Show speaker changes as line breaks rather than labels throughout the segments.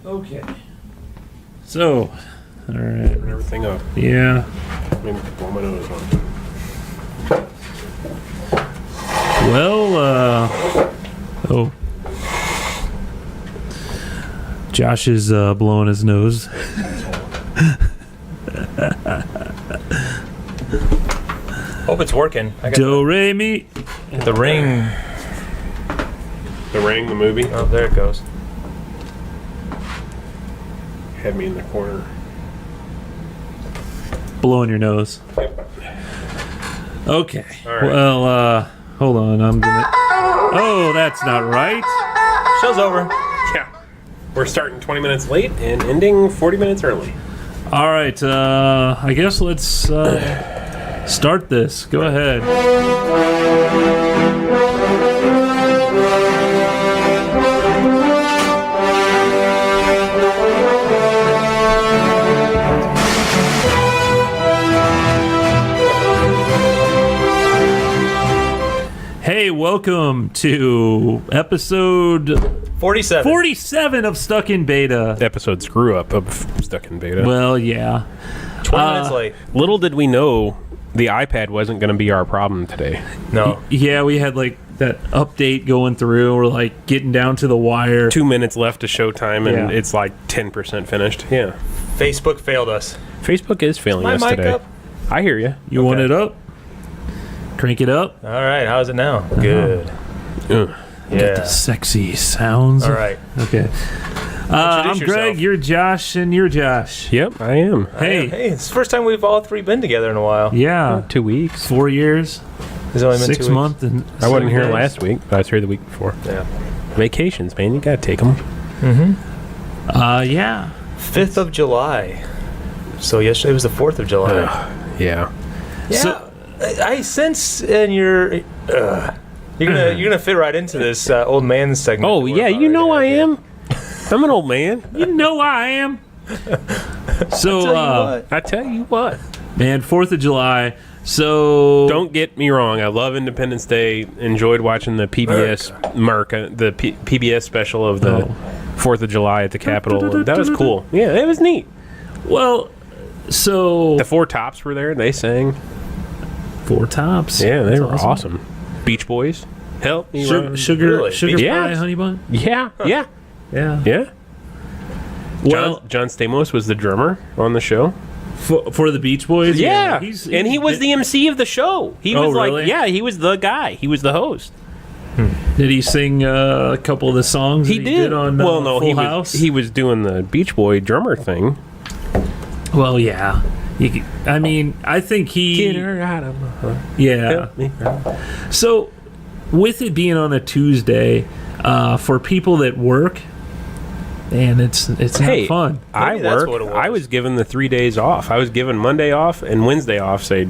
Okay. So, all right.
Turn everything up.
Yeah.
Maybe blow my nose on.
Well, oh. Josh is blowing his nose.
Hope it's working. I got
Do, re, mi.
the ring.
The Ring, the movie,
Oh, there it goes.
had me in the corner.
Blowing your nose.
Yep.
Okay.
All right.
Well, hold on. I'm gonna. Oh, that's not right.
Show's over.
Yeah. We're starting 20 minutes late and ending 40 minutes early.
All right. I guess let's start this. Go ahead. Hey, welcome to episode 47 of Stuck in Beta.
Episode screw up of Stuck in Beta.
Well, yeah.
20 minutes late.
Little did we know the iPad wasn't going to be our problem today.
No.
Yeah, we had like that update going through. We're like getting down to the wire.
2 minutes left to showtime, and
Yeah.
it's like 10% finished. Yeah.
Facebook failed us.
Facebook is failing
My
us
mic
today.
up?
I hear you.
You want it up? Crank it up.
All right. How's it now? Good.
Ugh.
Yeah.
Sexy sounds.
All right.
Okay. I'm
Introduce
Greg,
yourself.
you're Josh, and you're Josh.
Yep, I am.
Hey.
Hey, it's the first time we've all three been together in a while.
Yeah.
2 weeks.
4 years,
It's only been
6
2 weeks.
months, and
I wasn't
7
here
days.
last week, but I was here the week before.
Yeah.
Vacations, man. You got to take them.
Yeah.
5th of July. So yesterday was the 4th of July.
Yeah.
Yeah.
So-
I sense in your you're gonna fit right into this old man segment.
Oh,
that we're
yeah.
about
You know
right
I
now.
am. I'm an old man.
You know I am. So,
Tell you what.
I tell you what.
man, 4th of July. So
Don't get me wrong. I love Independence Day. Enjoyed watching the PBS PBS special of the 4th of July at the Capitol. That was cool. Yeah, it was neat.
Well, so
The Four Tops were there. They sang.
Four Tops.
Yeah, they
That's
were awesome. Beach Boys. Help me.
Sugar,
run.
sugar,
Really?
sugar
Yeah.
pie, honey bun.
Yeah, yeah,
Yeah.
yeah.
Well,
John Stamos was the drummer on the show.
for the Beach Boys.
Yeah,
he's
and he was the MC of the show. He
Oh,
was like,
really?
yeah, he was the guy. He was the host.
Did he sing a couple of the songs?
He
that
did.
on
Well, no,
Full
he
House?
was doing the Beach Boy drummer thing.
Well, yeah. I mean, I think he.
out of my heart.
Yeah.
Help me.
So, with it being on a Tuesday, for people that work, man, it's
Hey,
not fun.
I
Maybe that's
work.
what it was.
I was given the 3 days off. I was given Monday off and Wednesday off. Say,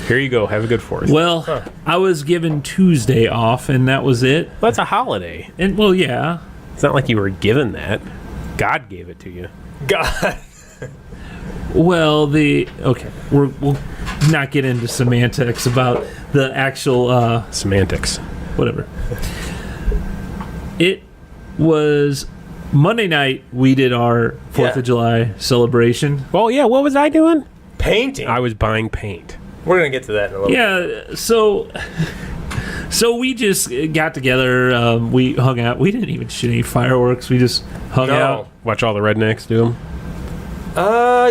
here you go. Have a good 4th.
Well, I was given Tuesday off, and that was it.
That's a holiday.
And well, yeah.
It's not like you were given that. God gave it to you.
God.
Well, okay, we'll not get into semantics about the actual
Semantics.
whatever. It was Monday night. We did our 4th
Yeah.
of July celebration.
Well, yeah. What was I doing?
Painting.
I was buying paint.
We're gonna get to that in a little bit.
Yeah, so we just got together. We hung out. We didn't even shoot any fireworks. We just hung out,
Watch all the rednecks do them.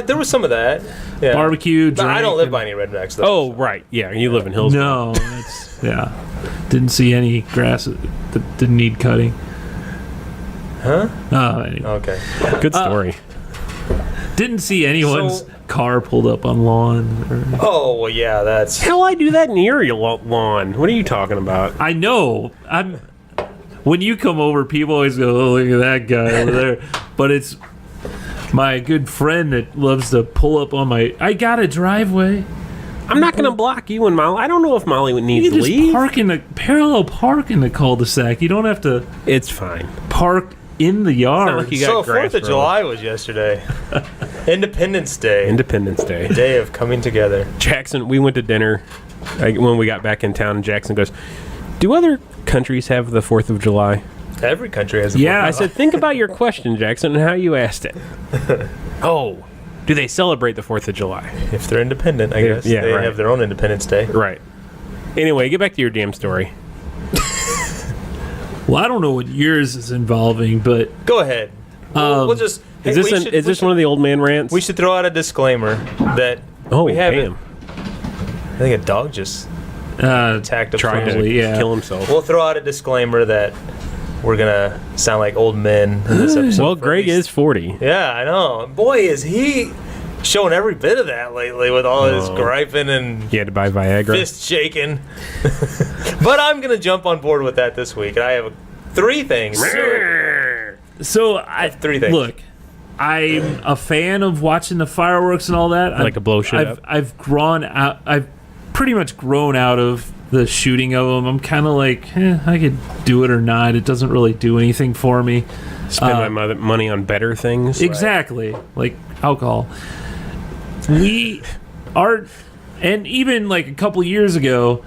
There was some of that. Yeah.
barbecue.
But I
drank,
don't live
and-
by any rednecks though.
Oh, right. Yeah, you live in Hillsborough.
No, yeah. Didn't see any grass that didn't need cutting.
Huh?
Anyway.
Okay.
Good story.
Didn't see anyone's
So-
car pulled up on lawn.
Oh well, yeah. That's
Hell, I do that near your lawn. What are you talking about?
I know. When you come over, people always go, "Oh, look at that guy over there," but it's my good friend that loves to pull up on my. I got a driveway.
I'm not going to block you and Molly. I don't know if Molly
You
needs
can
to
just
leave.
park in the parallel park in the cul-de-sac. You don't have to
It's fine.
park in the yard.
like you got
so.
grass
4th of
growing.
July was yesterday. Independence Day.
Independence Day.
Day of coming together.
Jackson, we went to dinner when we got back in town, and Jackson goes, do other countries have the 4th of July?
Every country has a
Yeah.
I said, think about your question, Jackson, and how you asked it. Oh, do they celebrate the 4th of July?
If they're independent, I guess.
Yeah,
they
right.
have their own Independence Day.
Right. Anyway, get back to your damn story.
Well, I don't know what yours is involving, but
Go ahead. We'll just...
Is
hey,
this one of the old man rants?
We should throw out a disclaimer that we haven't...
damn.
I think a dog just attacked a
Tried to
Probably, yeah.
kill himself.
We'll throw out a disclaimer that we're going to sound like old men in this episode.
Well,
for
Greg
at least-
is 40.
Yeah, I know. Boy, is he showing every bit of that lately with all his griping and
He had to buy Viagra.
fist shaking. But I'm going to jump on board with that this week. I have 3 things.
so I
3 things.
look. I'm a fan of watching the fireworks and all that.
Like to blow shit up?
I've grown out. I've pretty much grown out of the shooting of them. I'm kind of like, I could do it or not. It doesn't really do anything for me.
Spend my money on better things.
Exactly, like alcohol. We are, and even like a couple years ago,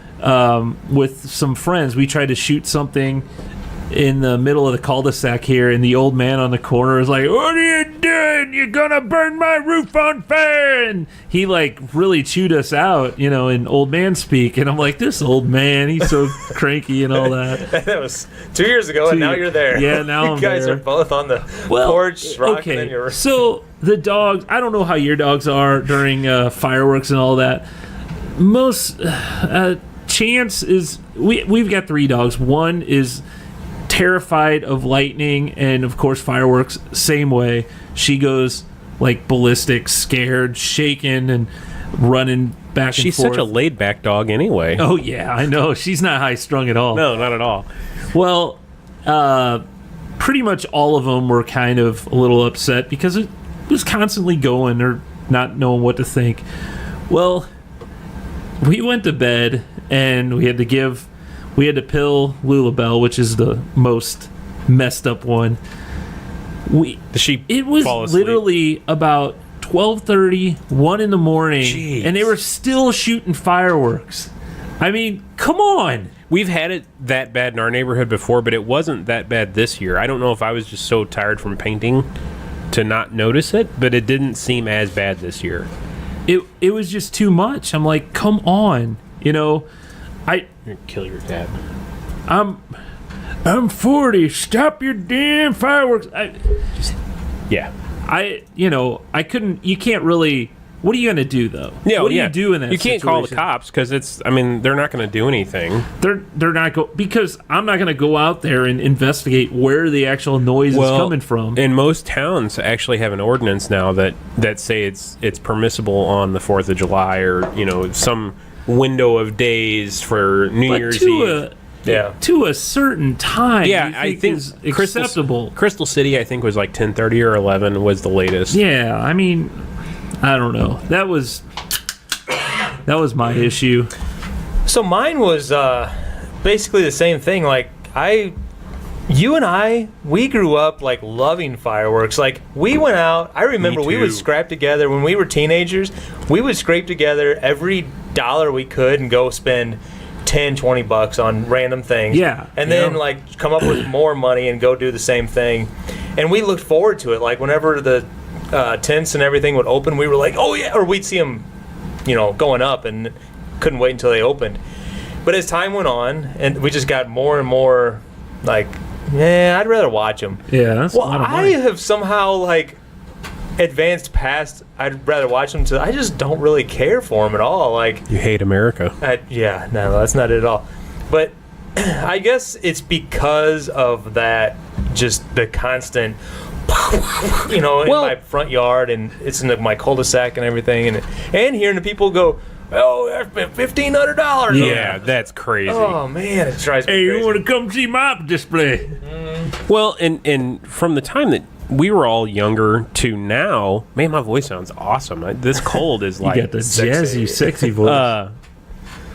with some friends, we tried to shoot something in the middle of the cul-de-sac here, and the old man on the corner is like, "What are you doing? You're gonna burn my roof on fire!" And he like really chewed us out, in old man speak. And I'm like, this old man, he's so cranky and all that.
That was 2 years ago, and now you're there.
Yeah, now
you
I'm
guys
there.
are both on the porch rocking in your...
So the dogs, I don't know how your dogs are during fireworks and all that. Most Chance is, we've got 3 dogs. One is terrified of lightning and of course fireworks. Same way, she goes like ballistic, scared, shaking, and running back and
She's
forth.
such a laid-back dog anyway.
Oh yeah, I know. She's not high strung at all.
No, not at all.
Well, pretty much all of them were kind of a little upset because it was constantly going or not knowing what to think. Well, we went to bed and we had to pill Lulabelle, which is the most messed up one.
Does she
It was
fall asleep?
literally about 12:30, 1 in the morning,
Jeez.
and they were still shooting fireworks. I mean, come on.
We've had it that bad in our neighborhood before, but it wasn't that bad this year. I don't know if I was just so tired from painting to not notice it, but it didn't seem as bad this year.
It was just too much. I'm like, come on.
You're gonna kill your cat.
I'm 40. Stop your damn fireworks.
Yeah.
I couldn't. You can't really. What are you gonna do though?
Yeah,
what do you do in that?
You can't call the
situation?
cops because they're not going to do anything.
They're not because I'm not gonna go out there and investigate where the actual noise is coming from.
And most towns actually have an ordinance now that say it's permissible on the 4th of July or some window of days for New Year's Eve.
To a certain time.
Yeah, I think
is acceptable.
Crystal City, I think, was like 10:30 or 11 was the latest.
Yeah, I mean, I don't know. That was my issue.
So mine was basically the same thing. Like you and I, we grew up like loving fireworks. Like we went out. I remember
Me
we would
too.
scrap together when we were teenagers. We would scrape together every dollar we could and go spend $10-$20 on random things.
Yeah,
and then like come up with more money and go do the same thing. And we looked forward to it. Like whenever the tents and everything would open, we were like, oh yeah, or we'd see them, going up and couldn't wait until they opened. But as time went on, and we just got more and more like, I'd rather watch them.
Yeah, that's
Well,
a lot of
I
money.
have somehow like advanced past. I'd rather watch them. I just don't really care for them at all. Like,
You hate America.
no, that's not it at all. But I guess it's because of that, just the constant, in my front yard, and it's in my cul-de-sac and everything, and hearing the people go, oh, I spent $1,500.
Yeah, that's crazy.
Oh man, it drives me
Hey,
crazy.
you want to come see my display?
Well, and from the time that we were all younger to now, man, my voice sounds awesome. This cold is like
You got the
sexy.
jazzy, sexy voice.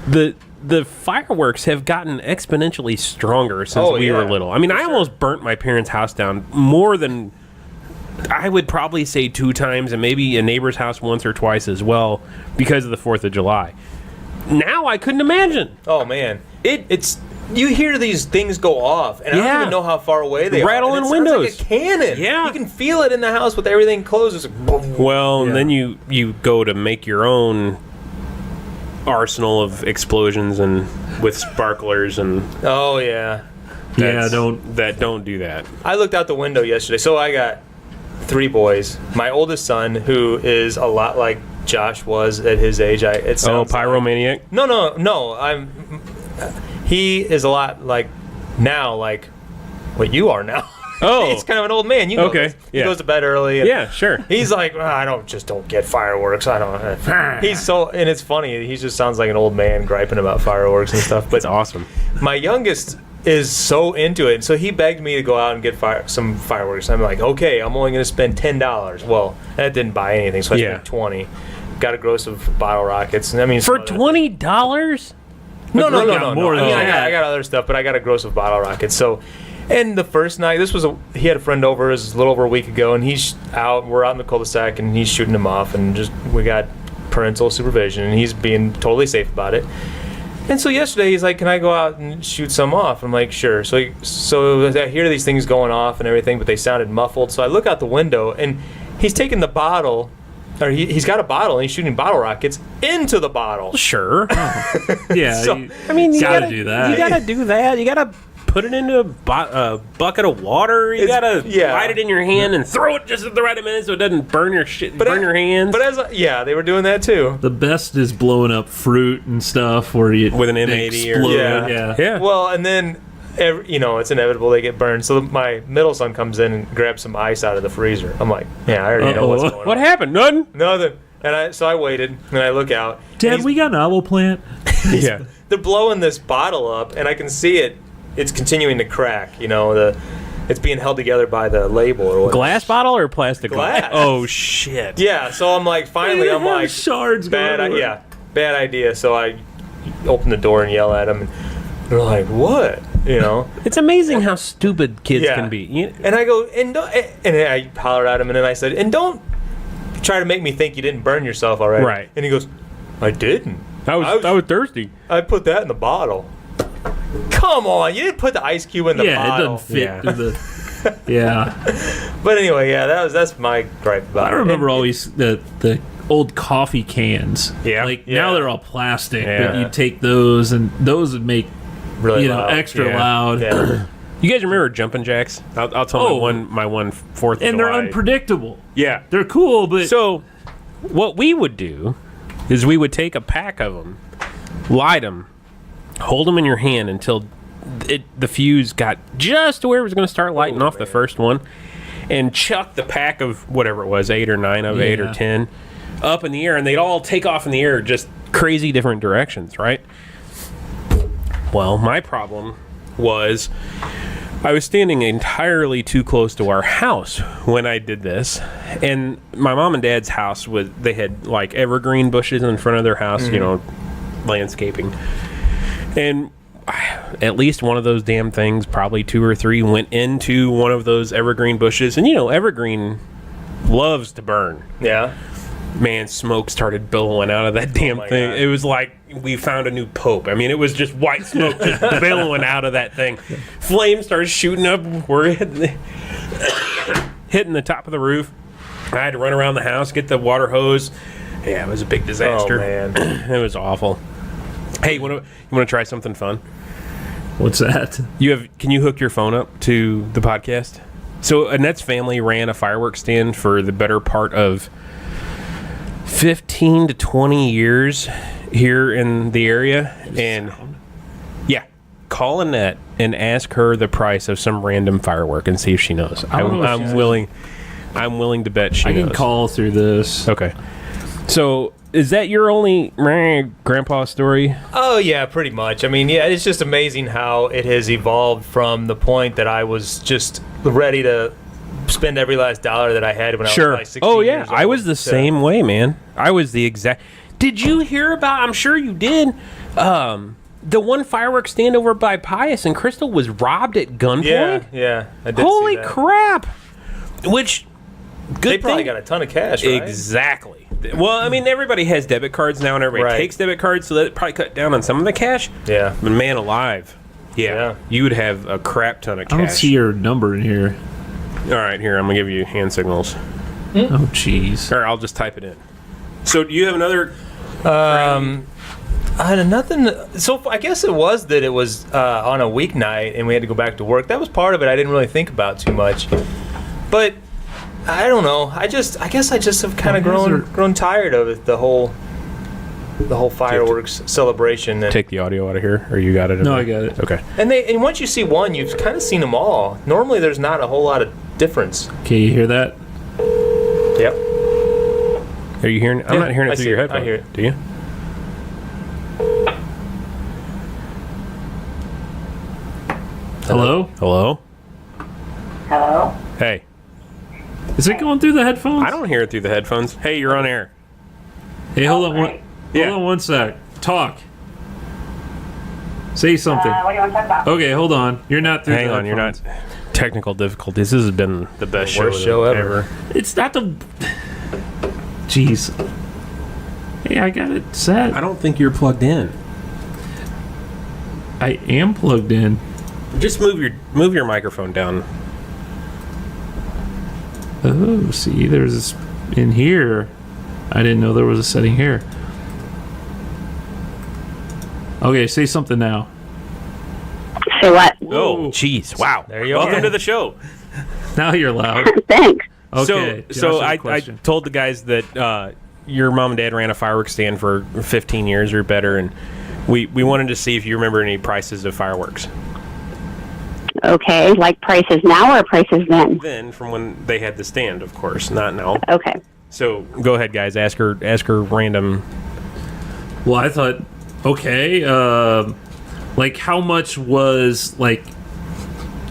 the fireworks have gotten exponentially stronger since we were little. I mean, I almost burnt my parents' house down more than I would probably say 2 times, and maybe a neighbor's house once or twice as well, because of the 4th of July. Now I couldn't imagine.
Oh man, it's you hear these things go off, and I don't even know how far away they
rattling
are.
windows,
like a cannon.
Yeah,
you can feel it in the house with everything closed. It's like, boom.
Well, and then you go to make your own arsenal of explosions and with sparklers and
oh yeah,
don't do that.
I looked out the window yesterday, so I got 3 boys. My oldest son, who is a lot like Josh was at his age.
Pyromaniac?
No. He is a lot like what you are now.
Oh,
he's kind of an old man. You know
okay.
This. He goes to bed early.
Yeah, sure.
He's like, I don't get fireworks. I don't. He's so, and it's funny. He just sounds like an old man griping about fireworks and stuff. But
it's awesome.
My youngest is so into it, so he begged me to go out and get some fireworks. I'm like, okay, I'm only going to spend $10. Well, that didn't buy anything, so I spent $20. Got a gross of bottle rockets. And I mean,
for $20?
No.
More than
I got other stuff, but I got a gross of bottle rockets. So, and the first night, he had a friend over. It was a little over a week ago, and he's out. We're out in the cul-de-sac, and he's shooting them off, and we got parental supervision, and he's being totally safe about it. And so yesterday, he's like, "Can I go out and shoot some off?" I'm like, "Sure." So I hear these things going off and everything, but they sounded muffled. So I look out the window, and he's taking the bottle. Or he's got a bottle, and he's shooting bottle rockets into the bottle.
Sure.
Yeah,
So,
you gotta do that.
You gotta do that. You gotta put it into a bucket of water. You gotta light it in your hand and throw it just at the right minute so it doesn't burn your hands.
But they were doing that too.
The best is blowing up fruit and stuff where you
with an M80
explode.
yeah.
Well, and then it's inevitable they get burned. So my middle son comes in and grabs some ice out of the freezer. I'm like, I already know what's going on.
What happened? Nothing.
And I waited and I look out.
Dad, we got an apple plant.
Yeah.
They're blowing this bottle up, and I can see it. It's continuing to crack. It's being held together by the label or what.
Glass bottle or plastic?
Glass.
Oh shit.
Yeah. So I'm like, finally, I'm like,
shards.
Bad idea. So I open the door and yell at them, and they're like, what?
It's amazing how stupid kids can be.
And I go, and I hollered at him, and then I said, and don't try to make me think you didn't burn yourself already.
Right.
And he goes, I didn't.
I was thirsty.
I put that in the bottle. Come on, you didn't put the ice cube in the bottle.
It doesn't fit through the... Yeah.
But anyway, that's my gripe about it.
I remember always the old coffee cans.
Yeah.
Now they're all plastic,
Yeah.
but you take those, and those would make
really loud.
Extra loud.
Yeah.
You guys remember jumping jacks? I'll tell my one 4th of July.
And they're unpredictable.
Yeah.
They're cool, but...
So, what we would do is we would take a pack of them, light them, hold them in your hand until the fuse got just to where it was going to start lighting off the first one, and chuck the pack of whatever it was, 8 or 9 of 8 or 10, up in the air, and they'd all take off in the air just crazy different directions, right? Well, my problem was I was standing entirely too close to our house when I did this, and my mom and dad's house they had like evergreen bushes in front of their house, landscaping, and at least one of those damn things, probably 2 or 3, went into one of those evergreen bushes, and evergreen loves to burn.
Yeah.
Man, smoke started billowing out of that damn thing. God. It was like we found a new pope. I mean, it was just white smoke just billowing out of that thing. Flames started shooting up. We're hitting the top of the roof. I had to run around the house, get the water hose. Yeah, it was a big disaster.
Oh, man.
It was awful. Hey, you want to try something fun?
What's that?
Can you hook your phone up to the podcast? So Annette's family ran a fireworks stand for the better part of 15 to 20 years here in the area, and call Annette and ask her the price of some random firework and see if she knows. I'm willing to bet she knows.
I can call through this.
Okay. So is that your only grandpa story?
Oh yeah, pretty much. I mean, it's just amazing how it has evolved from the point that I was just ready to spend every last dollar that I had when I was like 16 years old.
I was the same way, man. I was the exact... Did you hear about... I'm sure you did. The one fireworks stand over by Pius and Crystal was robbed at gunpoint?
Yeah, I did
Holy
see that.
crap! Which,
They probably got a ton of cash, right?
Exactly. Well, I mean, everybody has debit cards now, and everybody takes debit cards, so that probably cut down on some of the cash.
Yeah.
But man alive, you would have a crap ton of cash.
I don't see your number in here.
All right, here, I'm going to give you hand signals.
Oh, jeez.
Or I'll just type it in. So do you have another...
I had nothing. So I guess it was on a weeknight and we had to go back to work. That was part of it. I didn't really think about too much, but I don't know. I guess I just have kind of grown tired of it. The whole fireworks celebration. And,
take the audio out of here, or you got it?
No, I got it.
Okay.
And once you see one, you've kind of seen them all. Normally, there's not a whole lot of difference.
Okay, you hear that?
Yep.
Are you hearing? I'm not hearing it through your headphones.
I hear it.
Do you?
Hello?
Hello?
Hello?
Hey.
Is it going through the headphones?
I don't hear it through the headphones. Hey, you're on air.
Hey, hold on
Hi.
hold on one sec. Talk. Say something.
What do you want to talk about?
Okay, hold on. You're not through
Hang
the
on, you're not.
headphones.
Technical difficulties. This has been the best
Worst show ever.
It's not the... Jeez. Hey, I got it set.
I don't think you're plugged in.
I am plugged in.
Just move your microphone down.
Oh, see, there's in here. I didn't know there was a setting here. Okay, say something now.
Say what?
Oh, jeez! Wow.
There you
Welcome
are.
to the show.
Now you're loud.
Thanks.
Okay.
So
Josh has a
I
question.
told the guys that your mom and dad ran a fireworks stand for 15 years or better, and we wanted to see if you remember any prices of fireworks.
Okay, like prices now or prices then?
Then, from when they had the stand, of course, not now.
Okay.
So go ahead, guys. Ask her random.
Well, I thought, okay, like how much was like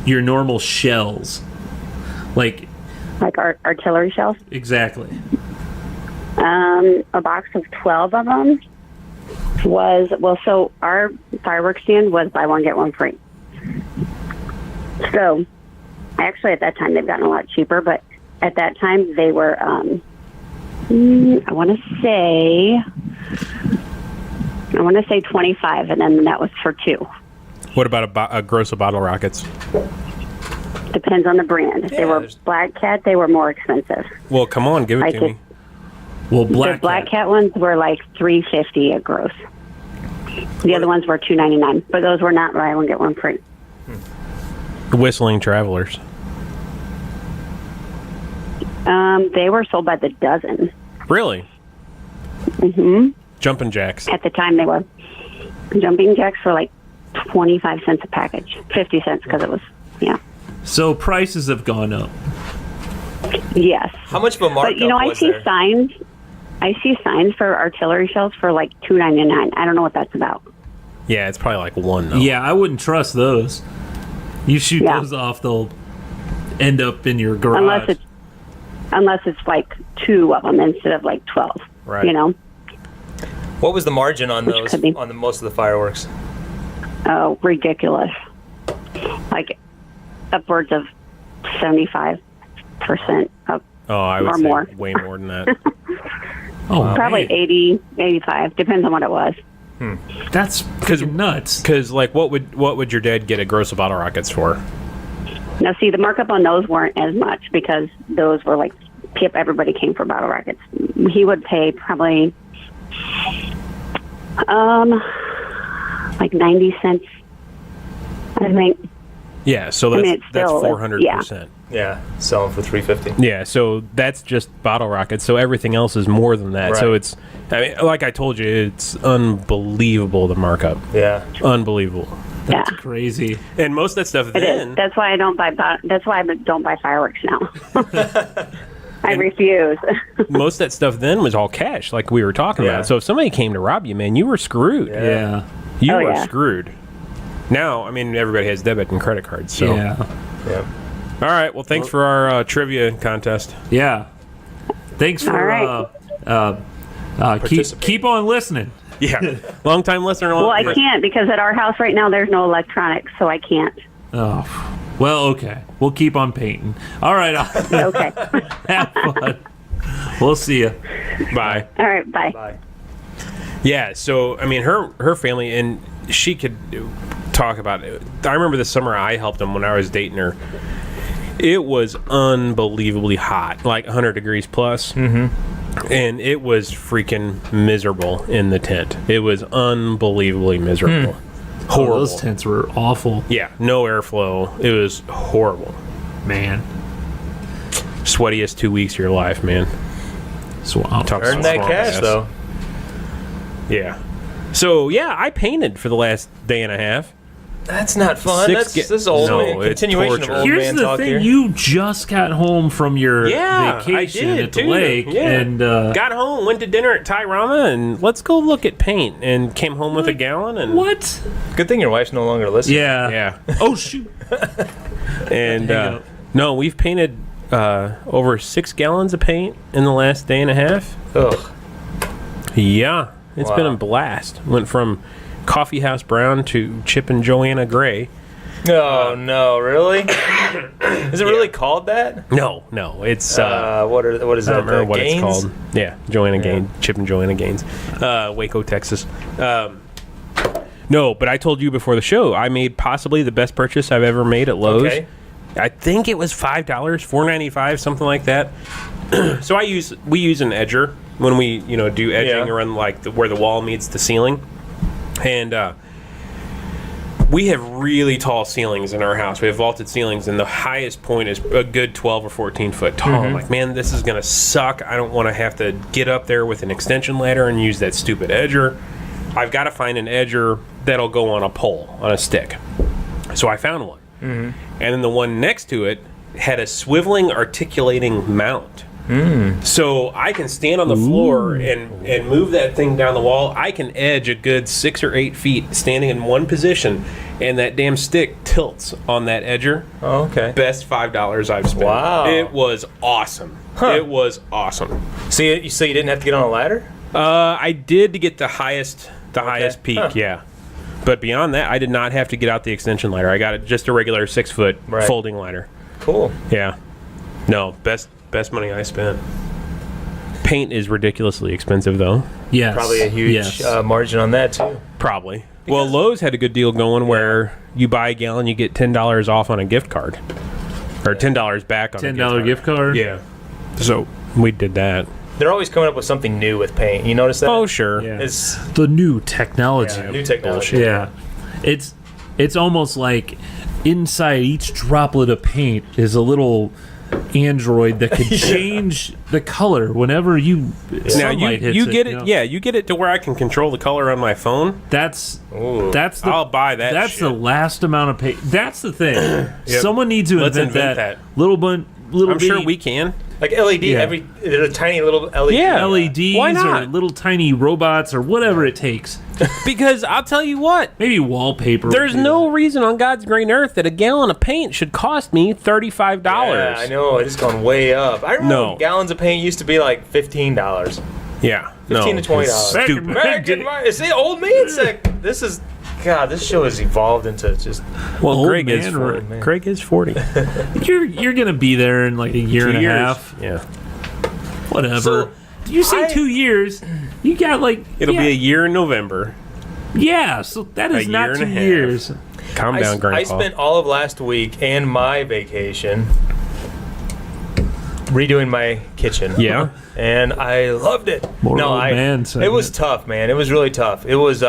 your normal shells? Like
Like artillery shells?
exactly.
A box of 12 of them was, so our fireworks stand was buy one, get one free. So, actually at that time they've gotten a lot cheaper, but at that time they were, I want to say 25, and then that was for two.
What about a gross of bottle rockets?
Depends on the brand. If they were
there's-
Black Cat, they were more expensive.
Well, come on, give it
I
to
could-
me.
Well,
The Black Cat ones were like $3.50 a gross. The other ones were $2.99, but those were not buy one get one free.
Whistling Travelers.
They were sold by the dozen.
Really?
Mm-hmm.
Jumping Jacks.
At the time, they were jumping jacks for like 25 cents a package, 50 cents because it was
So prices have gone up.
Yes.
How much of a markup
But I
was
see
there?
signs. I see signs for artillery shells for like $2.99. I don't know what that's about.
Yeah, it's probably like one, though.
Yeah, I wouldn't trust those. You shoot
Yeah.
those off, they'll end up in your garage.
Unless it's like two of them instead of like 12.
Right.
What was the margin on those,
could be.
on most of the fireworks?
Oh, ridiculous. Like upwards of 75% up.
Oh, I would
Or
say
more.
way more than that.
Oh,
Probably
man.
80, 85. Depends on what it was.
That's freaking nuts.
Because, like, what would your dad get a gross of bottle rockets for?
Now, see, the markup on those weren't as much because those were like, everybody came for bottle rockets. He would pay probably, like 90 cents, I think.
Yeah, so
I
that's
mean, it's
that's
still,
400%.
Yeah, selling for $3.50.
Yeah, so that's just bottle rockets. So everything else is more than that. So
Right.
it's, I mean, like I told you, it's unbelievable, the markup.
Yeah.
Unbelievable.
That's
Yeah.
crazy.
And most of that stuff
It
then,
is. That's why I don't buy. That's why I don't buy fireworks now. I refuse.
most of that stuff then was all cash, like we were talking
Yeah.
about. So if somebody came to rob you, man, you were screwed.
Yeah.
You
Oh,
were
yeah.
screwed. Now, I mean, everybody has debit and credit cards. So,
Yeah.
Yeah.
all right. Well, thanks for our trivia contest.
Yeah. Thanks for
All right.
keep on listening.
Yeah, long time listener.
Well, I can't because at our house right now there's no electronics, so I can't.
Oh. Well, okay. We'll keep on painting. All right.
Okay.
Have fun. We'll see you.
Bye.
All right. Bye.
Bye.
Yeah, so I mean, her family, and she could talk about it. I remember the summer I helped them when I was dating her. It was unbelievably hot, like 100 degrees plus. Mm-hmm. And it was freaking miserable in the tent. It was unbelievably miserable. Horrible.
Oh, those tents were awful.
Yeah, no airflow. It was horrible.
Man.
Sweatiest 2 weeks of your life, man.
Swamp.
Talk
Earn that
swamp
cash,
ass.
though.
Yeah. So, yeah, I painted for the last day and a half.
That's not fun.
Six
This is old
No,
man.
it's
Continuation of
torture.
old
Here's
man
the
talk
thing:
here.
you just got home from your
Yeah,
vacation
I did,
at the
too.
lake,
Yeah.
and
Got home, went to dinner at Tyrama, and let's go look at paint. And came home with a gallon. And
what?
Good thing your wife's no longer listening.
Yeah.
Yeah.
Oh shoot!
And
Hang up.
no, we've painted over 6 gallons of paint in the last day and a half.
Ugh.
Yeah, it's
Wow.
been a blast. Went from Coffee House Brown to Chip and Joanna Gray.
Oh no, really? Is it really called that?
No, it's
What is
I
that?
don't remember what
Gaines?
it's called. Yeah, Joanna Gaines, Chip and Joanna Gaines, Waco, Texas. No, but I told you before the show, I made possibly the best purchase I've ever made at Lowe's.
Okay.
I think it was $5, $4.95, something like that. So we use an edger when we do edging
Yeah.
around like where the wall meets the ceiling, and we have really tall ceilings in our house. We have vaulted ceilings, and the highest point is a good 12 or 14 foot tall. I'm like, man, this is gonna suck. I don't want to have to get up there with an extension ladder and use that stupid edger. I've got to find an edger that'll go on a pole, on a stick. So I found one. And then the one next to it had a swiveling, articulating mount. So I can stand on the floor and move that thing down the wall. I can edge a good 6 or 8 feet standing in one position, and that damn stick tilts on that edger.
Oh, okay.
Best $5 I've spent.
Wow.
It was awesome. It was awesome.
So you didn't have to get on a ladder?
I did to get the highest peak,
Huh.
yeah. But beyond that, I did not have to get out the extension ladder. I got just a regular 6 foot
Right.
folding ladder.
Cool.
Yeah. No, best money I spent. Paint is ridiculously expensive, though.
Yes.
Probably a huge
Yes.
margin on that too.
Probably. Well, Lowe's had a good deal going where you buy a gallon, you get $10 off on a gift card, or $10 back on
$10
a
gift card.
Yeah. So we did that.
They're always coming up with something new with paint. You notice that?
Oh, sure.
Yeah.
It's
The new technology.
new technology.
Yeah. It's almost like inside each droplet of paint is a little android that can change the color whenever you
Now
sunlight hits
you get it.
you know?
Yeah, you get it to where I can control the color on my phone.
That's
Ooh.
the
I'll buy that.
That's
shit.
the last amount of paint. That's the thing.
Yep.
Someone needs to
Let's
invent
invent that.
little
I'm sure
bitty
we can.
Like LED.
Yeah.
They're a tiny little LED.
Yeah.
LEDs
Why
or
not?
little tiny robots or whatever it takes.
Because I'll tell you what,
Maybe wallpaper.
there's
would do
no
that.
reason on God's green earth that a gallon of paint should cost me $35.
Yeah, I know. It's gone way up. I remember
No.
when gallons of paint used to be like $15.
Yeah,
$15 to $20.
Stupid.
Back in my, see, old man said, this show has evolved into just
Well,
Old
Greg is
man
40.
or-
man.
Greg is 40.
You're gonna be there in like a year
2
and a
years.
half.
Yeah,
Whatever.
So,
you say 2 years. You got like
it'll be a year in November.
Yeah, so that is
a
not
year and
2
a half.
years.
Calm down, Grandpa.
I spent all of last week and my vacation redoing my kitchen.
Yeah.
And I loved it.
More old man
It was
segment.
tough, man. It was really tough. It was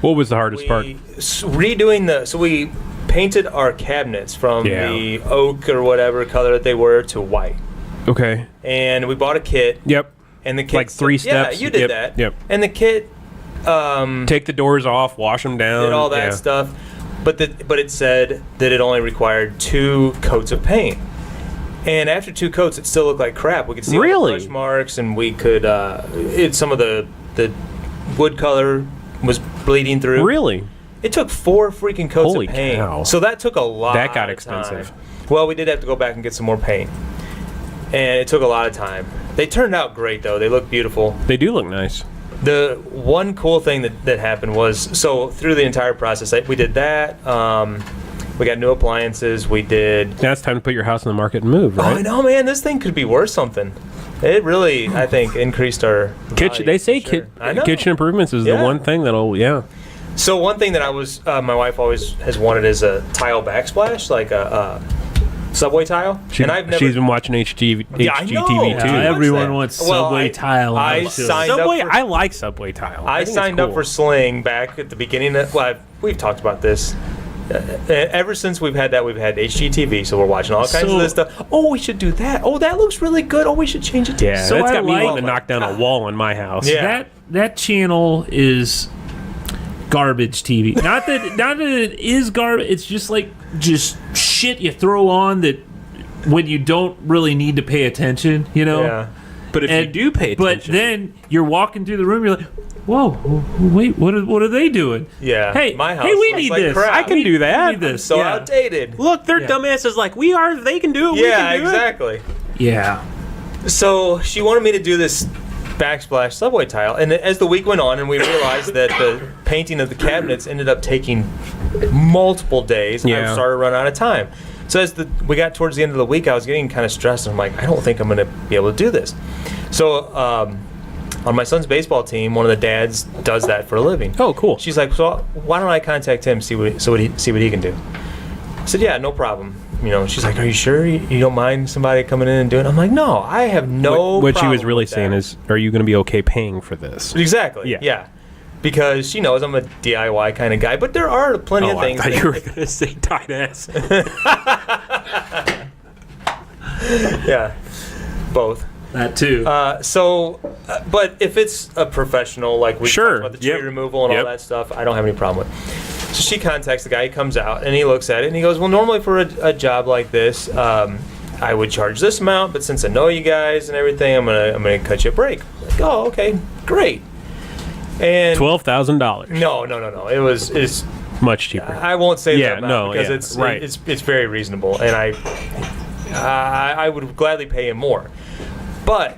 What was the hardest part?
so we painted our cabinets from
Yeah.
the oak or whatever color that they were to white.
Okay.
And we bought a kit.
Yep.
And the kit
Like 3 steps?
Yeah, you did
Yep,
that.
yep.
And the kit
Take the doors off, wash them down.
did all that
yeah.
stuff. But it said that it only required 2 coats of paint. And after 2 coats, it still looked like crap. We could see all
Really?
the brush marks, and we could some of the wood color was bleeding through.
Really?
It took 4 freaking coats
Holy
of paint.
cow.
So that took a lot.
That got
of
expensive.
time. Well, we did have to go back and get some more paint, and it took a lot of time. They turned out great though. They look beautiful.
They do look nice.
The one cool thing that happened was, so through the entire process, we did that, We got new appliances. We did.
Now it's time to put your house on the market and move,
Oh, I
right?
know, man. This thing could be worth something. It really, I think, increased our
Kitchen.
value,
They say
for sure. I know.
kitchen improvements is the
Yeah.
one thing that'll. Yeah.
So one thing that I was, my wife always has wanted is a tile backsplash, like a subway tile. And I've never.
She's been watching HGTV
I know.
too.
Yeah, everyone wants
Well,
Subway tile. on
I
their show.
signed up
Subway.
for-
I like Subway tile.
I
think it's
signed up
cool.
for Sling back at the beginning. We've talked about this. Ever since we've had that, we've had HGTV, so we're watching all kinds of this stuff. Oh, we should do that. Oh, that looks really good. Oh, we should change it to
Yeah,
So
that's
I
got me
like-
wanting to knock down a wall in my house.
Yeah.
That channel is garbage TV. Not that it is garbage. It's just shit you throw on that when you don't really need to pay attention. You know.
Yeah.
But if you do pay
But
attention,
then you're walking through the room. You're like, whoa, wait, what are they doing?
Yeah.
Hey,
My house
hey, we
looks
need
like
this.
crap.
I can do that.
We need this.
So
yeah.
outdated.
look, they're
Yeah.
dumbasses like we are. They can do it. we
Yeah,
can do
exactly.
Yeah.
So she wanted me to do this backsplash subway tile, and as the week went on, and we realized that the painting of the cabinets ended up taking multiple days, and I
Yeah.
started to run out of time. So as we got towards the end of the week, I was getting kind of stressed, and I'm like, I don't think I'm going to be able to do this. So on my son's baseball team, one of the dads does that for a living.
Oh, cool.
She's like, so why don't I contact him, see what he can do? I said, yeah, no problem. You know, she's like, are you sure you don't mind somebody coming in and doing it? I'm like, no, I have no
What she was
problem
really
with
saying
that.
is, are you going to be okay paying for this?
Exactly.
Yeah.
Yeah. Because she knows I'm a DIY kind of guy, but there are plenty of
I
things.
thought
that-
you were going to say tight ass.
Yeah. Both.
That too.
But if it's a professional, like we
Sure.
talked about the tree
Yep.
removal and
Yep.
all that stuff, I don't have any problem with. So she contacts the guy. He comes out and he looks at it and he goes, "Well, normally for a job like this, I would charge this amount, but since I know you guys and everything, I'm gonna cut you a break." I'm like, oh, okay, great. And
$12,000.
no, it's
Much cheaper.
I won't say
Yeah,
that amount
no,
because
yeah,
it's
right.
it's very reasonable, and I would gladly pay him more. But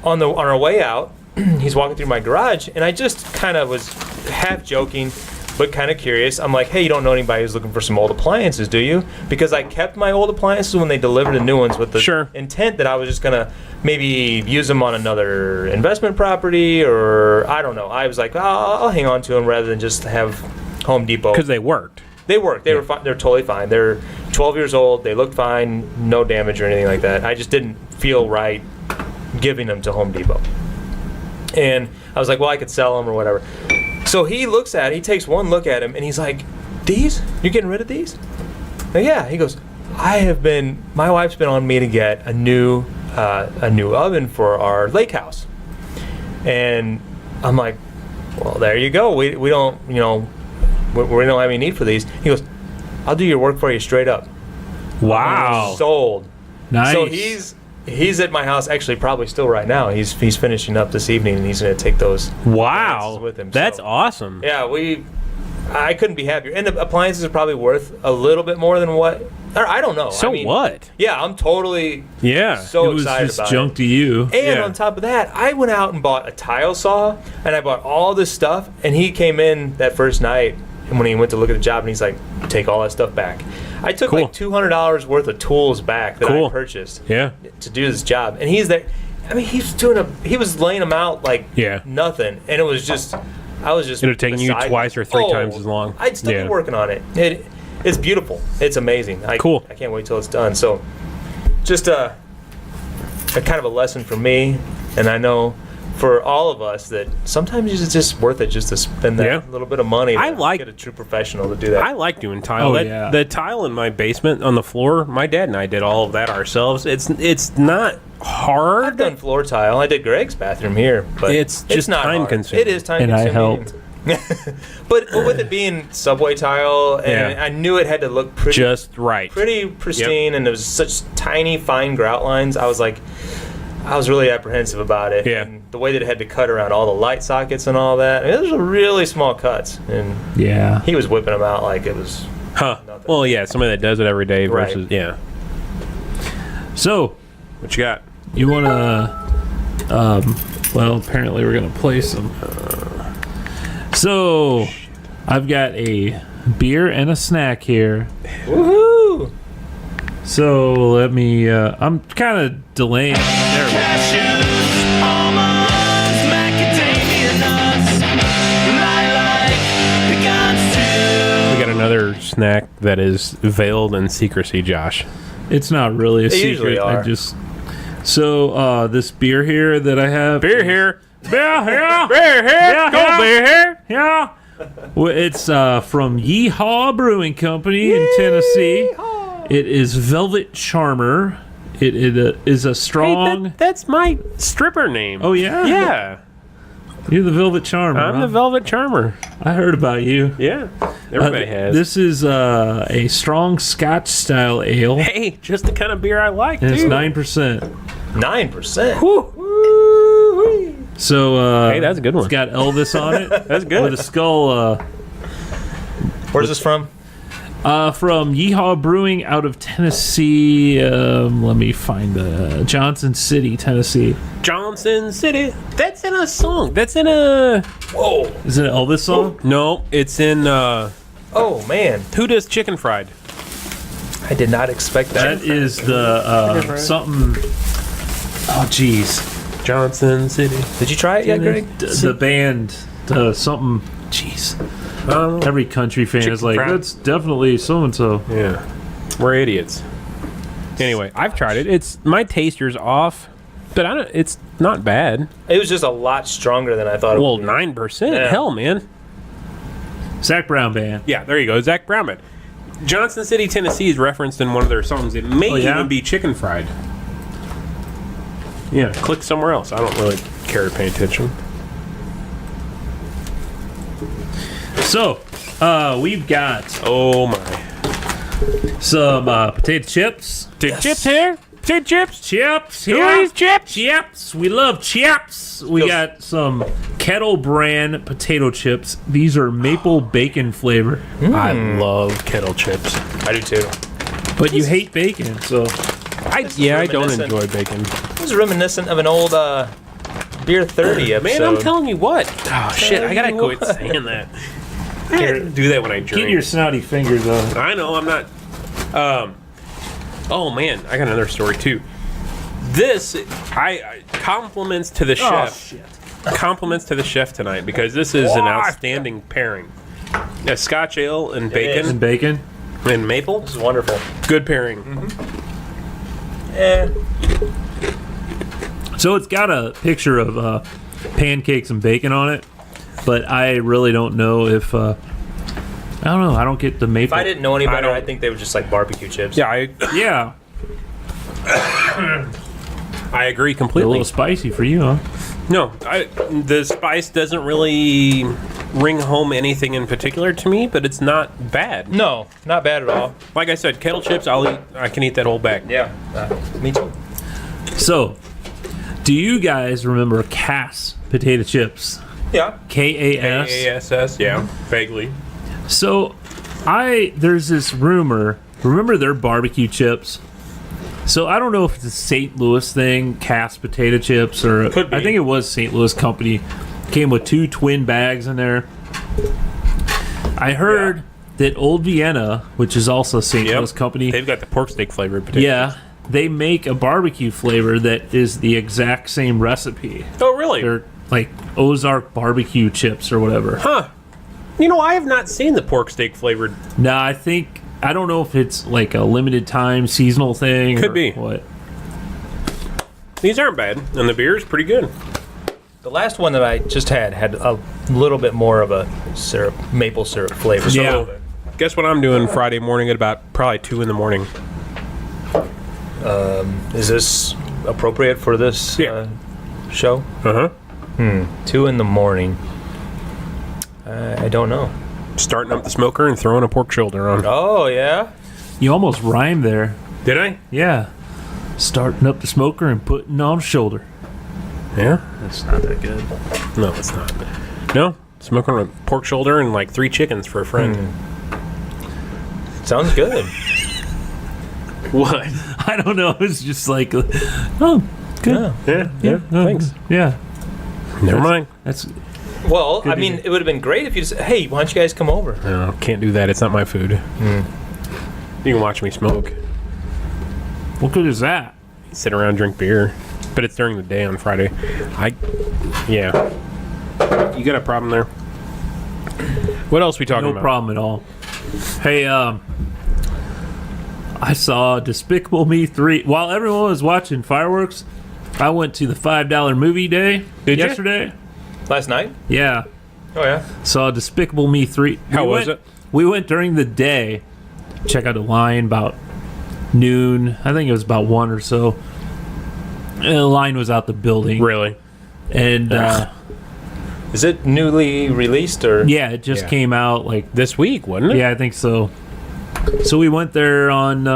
on our way out, he's walking through my garage, and I just kind of was half joking, but kind of curious. I'm like, hey, you don't know anybody who's looking for some old appliances, do you? Because I kept my old appliances when they delivered the new ones with the
Sure.
intent that I was just gonna maybe use them on another investment property, or I don't know. I was like, I'll hang on to them rather than just have Home Depot.
Because they worked.
They work. They were fine. They're totally fine. They're 12 years old. They looked fine. No damage or anything like that. I just didn't feel right giving them to Home Depot. And I was like, well, I could sell them or whatever. So he looks at it. He takes one look at him, and he's like, these? You're getting rid of these? And yeah. He goes, my wife's been on me to get a new oven for our lake house. And I'm like, well, there you go. We don't, we don't have any need for these. He goes, I'll do your work for you straight up.
Wow.
Sold.
Nice.
So he's at my house, actually, probably still right now. He's finishing up this evening, and he's going to take those
Wow.
appliances with him.
That's
So,
awesome.
yeah, I couldn't be happier. And the appliances are probably worth a little bit more than what, or I don't know.
So
I mean,
what?
Yeah, I'm totally
Yeah.
so
it was
excited
just
about
junk
it.
to you.
And
Yeah.
on top of that, I went out and bought a tile saw, and I bought all this stuff, and he came in that first night, and when he went to look at the job, and he's like, take all that stuff back. I took
Cool.
like $200 worth of tools back that
Cool.
I purchased
Yeah.
to do this job, and he's there. I mean, he was laying them out like
Yeah.
nothing, and it was just, I was just.
It'd have taken you
beside
twice
him.
or three times as long.
I'd still
Yeah.
be working on it. It's beautiful. It's amazing.
Cool.
I can't wait till it's done. So, just a kind of a lesson for me, and I know for all of us that sometimes it's just worth it just to spend that
Yeah.
little bit of money
I
to
like-
get a true professional to do that.
I like doing tile.
Oh,
That-
yeah.
The tile in my basement on the floor, my dad and I did all of that ourselves. It's not hard.
I've done floor tile. I did Greg's bathroom here, but
It's just
not
time
hard.
consuming.
It is time
And I
consuming.
helped.
but with it being subway tile, and
Yeah.
I knew it had to look pretty
Just right.
pretty pristine, and there was such tiny, fine grout lines. I was really apprehensive about it.
Yeah.
And the way that it had to cut around all the light sockets and all that. I mean, those were really small cuts, and
Yeah.
he was whipping them out like it was.
Huh.
Nothing.
Well, yeah, somebody that does it every day
Right.
versus yeah.
So,
What you got?
you want to, well, apparently we're going to play some. So, I've got a beer and a snack here.
Woohoo!
So let me. I'm kind of delaying. There we go.
Cashews, almonds, macadamia nuts, lilac, pecans too.
We got another snack that is veiled in secrecy, Josh.
It's not really a
They usually
secret. I
are.
just. So this beer here that I have.
Beer here.
Beer here.
Beer here.
Yeah,
Go
yeah.
beer here.
Yeah. Well, it's from Yee-Haw Brewing Company in Tennessee. It is Velvet Charmer. It is a
Hey,
strong.
that's my stripper name.
Oh, yeah?
Yeah.
You're the Velvet Charmer.
I'm
huh?
the Velvet Charmer.
I heard about you.
Yeah. Everybody has.
This is a strong Scotch style ale.
Hey, just the kind of beer I like,
And it's
dude.
9%.
9%.
Woo.
So
Hey, that's a good one.
It's got Elvis on it.
That's good.
With a skull.
Where's this from?
From Yee-Haw Brewing out of Tennessee. Let me find Johnson City, Tennessee.
Johnson City. That's in a song. That's in a...
Whoa.
Is it an Elvis song?
No, it's in...
Oh, man.
Who does Chicken Fried?
I did not expect that.
That is the something. Oh, jeez.
Johnson City.
Did you try it yet, Greg?
The band, something. Jeez. Every country fan is
Chicken
like,
fried.
that's definitely so and so.
Yeah. We're idiots. Anyway, I've tried it. It's my taster's off, but I don't. It's not bad.
It was just a lot stronger than I thought it
Well,
would be.
9%.
Yeah.
Hell, man.
Zach Brown Band.
Yeah, there you go. Zach Brownman. Johnson City, Tennessee is referenced in one of their songs. It may
Oh, yeah?
even be Chicken Fried. Yeah, click somewhere else. I don't really care to pay attention.
So, we've got
Oh my.
some potato chips.
Chips here? Potato chips?
Chips.
Who
Yeah.
is chips?
Chips. We love chips. We got some Kettle Brand potato chips. These are maple bacon flavor.
I love kettle chips.
I do too.
But you hate bacon, so
I don't
reminiscent.
enjoy bacon.
It was reminiscent of an old Beer 30 episode.
Man, I'm telling you what. Oh shit! I gotta
you
quit
what.
saying that. I can't do that when I drink.
get your snotty fingers on it.
I know I'm not. Oh man, I got another story too. This I compliments to the chef. Compliments to the chef tonight because this is an outstanding pairing. A Scotch ale and bacon
And bacon.
and maple.
This is wonderful.
Good pairing.
Eh.
So it's got a picture of pancakes and bacon on it, but I really don't know if I don't know. I don't get the
If
maple.
I didn't know any
I
better,
don't-
I think they were just like barbecue chips.
Yeah, I
Yeah,
agree
a
completely.
little spicy for you, huh?
No, the spice doesn't really ring home anything in particular to me, but it's not bad.
No, not bad at all.
Like I said, kettle chips, I can eat that whole bag.
Yeah, me too.
So, do you guys remember Cass potato chips?
Yeah.
KAS.
ASS, yeah, vaguely.
So, there's this rumor. Remember their barbecue chips? So I don't know if it's a St. Louis thing, Cass potato chips, or
Could be.
I think it was St. Louis company. Came with 2 twin bags in there. I heard that Old Vienna, which is also a St.
Yep.
Louis company,
They've got the pork steak flavored potato.
yeah, they make a barbecue flavor that is the exact same recipe.
Oh, really?
They're like Ozark barbecue chips or whatever.
Huh. You know, I have not seen the pork steak flavored.
Nah, I don't know if it's like a limited time seasonal thing.
Could
or
be.
what.
These aren't bad, and the beer is pretty good.
The last one that I just had a little bit more of a maple syrup flavor. So
Yeah.
Guess what I'm doing Friday morning at about probably 2 in the morning.
Is this appropriate for this
Yeah.
show?
Uh-huh.
2 in the morning. I don't know.
Starting up the smoker and throwing a pork shoulder on.
Oh, yeah?
You almost rhymed there.
Did I?
Yeah. Starting up the smoker and putting on a shoulder.
Yeah.
That's not that good.
No, it's not. No, smoking a pork shoulder and like 3 chickens for a friend.
Sounds good.
What?
I don't know. It's just like, oh, good.
Yeah.
Yeah.
Yeah.
Thanks.
Yeah.
Never mind.
That's
Well, I mean, it would have been great if you said, "Hey, why don't you guys come over?"
No, can't do that. It's not my food. You can watch me smoke.
What good is that?
Sit around, drink beer. But it's during the day on Friday. Yeah. You got a problem there? What else we talking
No
about?
problem at all. Hey, I saw Despicable Me 3. While everyone was watching fireworks, I went to the $5 movie day yesterday.
Last night?
Yeah.
Oh yeah.
Saw Despicable Me 3.
How was it?
We went during the day. Check out the line about noon. I think it was about 1 or so. And the line was out the building.
Really?
And
Is it newly released or?
yeah, it just came out like
This week, wasn't it?
yeah, I think so. So we went there on